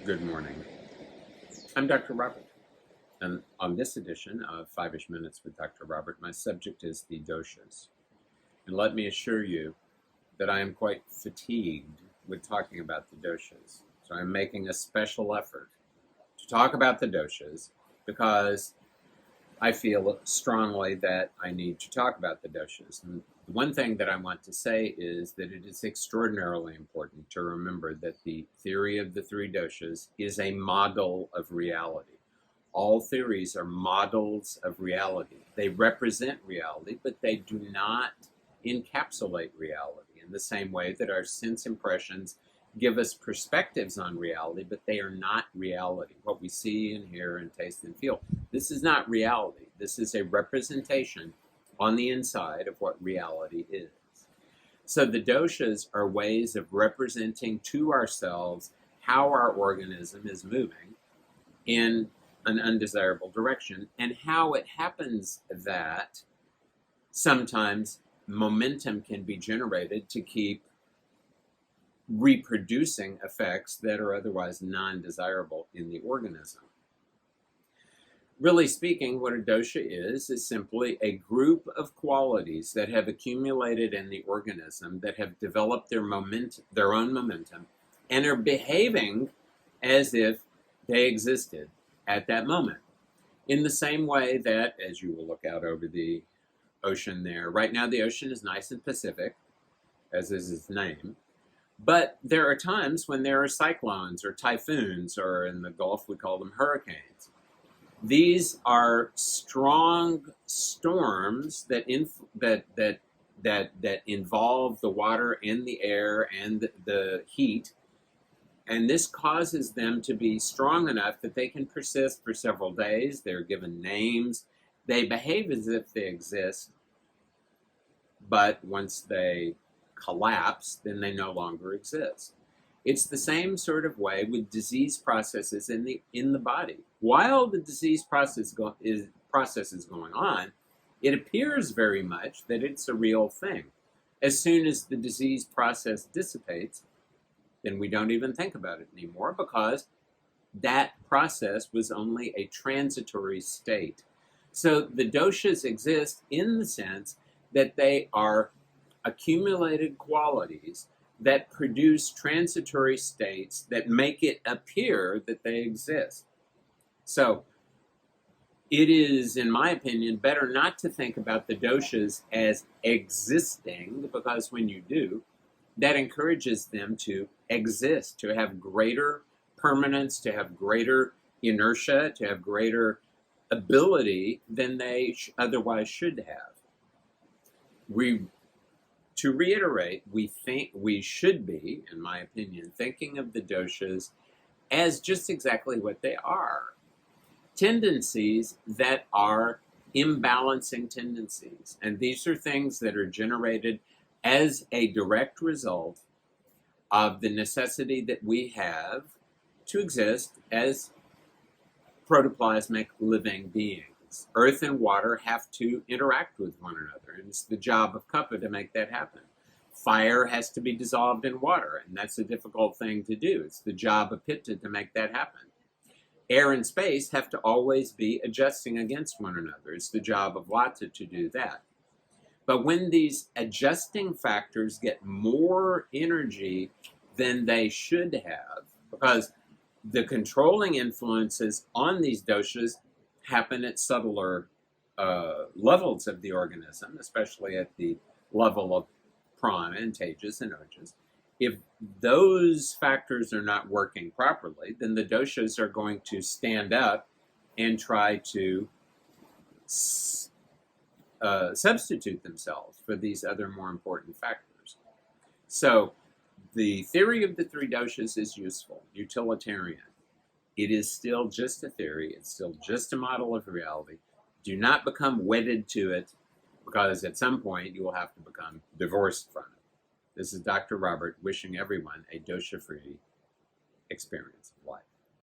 Good morning. I'm Dr. Robert, and on this edition of 5-ish Minutes with Dr. Robert, my subject is the doshas. And let me assure you that I am quite fatigued with talking about the doshas. So I'm making a special effort to talk about the doshas because I feel strongly that I need to talk about the doshas. And the one thing that I want to say is that it is extraordinarily important to remember that the theory of the three doshas is a model of reality. All theories are models of reality. They represent reality, but they do not encapsulate reality in the same way that our sense impressions give us perspectives on reality, but they are not reality. What we see and hear and taste and feel, this is not reality. This is a representation on the inside of what reality is. So the doshas are ways of representing to ourselves how our organism is moving in an undesirable direction, and how it happens that sometimes momentum can be generated to keep reproducing effects that are otherwise non-desirable in the organism. Really speaking, what a dosha is simply a group of qualities that have accumulated in the organism that have developed their own momentum, and are behaving as if they existed at that moment. In the same way that, as you will look out over the ocean there, right now the ocean is nice and Pacific, as is its name, but there are times when there are cyclones or typhoons, or in the Gulf we call them hurricanes. These are strong storms that involve the water and the air and the heat, and this causes them to be strong enough that they can persist for several days. They're given names. They behave as if they exist, but once they collapse, then they no longer exist. It's the same sort of way with disease processes in the body. While the disease process is going on, it appears very much that it's a real thing. As soon as the disease process dissipates, then we don't even think about it anymore, because that process was only a transitory state. So the doshas exist in the sense that they are accumulated qualities that produce transitory states that make it appear that they exist. So it is, in my opinion, better not to think about the doshas as existing, because when you do, that encourages them to exist, to have greater permanence, to have greater inertia, to have greater ability than they otherwise should have. To reiterate, we should be, in my opinion, thinking of the doshas as just exactly what they are. Tendencies that are imbalancing tendencies. And these are things that are generated as a direct result of the necessity that we have to exist as protoplasmic living beings. Earth and water have to interact with one another, and it's the job of Kapha to make that happen. Fire has to be dissolved in water, and that's a difficult thing to do. It's the job of Pitta to make that happen. Air and space have to always be adjusting against one another. It's the job of Vata to do that. But when these adjusting factors get more energy than they should have, because the controlling influences on these doshas happen at subtler levels of the organism, especially at the level of prana and tejas and ojas. If those factors are not working properly, then the doshas are going to stand up and try to substitute themselves for these other more important factors. So the theory of the three doshas is useful, utilitarian. It is still just a theory. It's still just a model of reality. Do not become wedded to it, because at some point you will have to become divorced from it. This is Dr. Robert wishing everyone a dosha-free experience of life.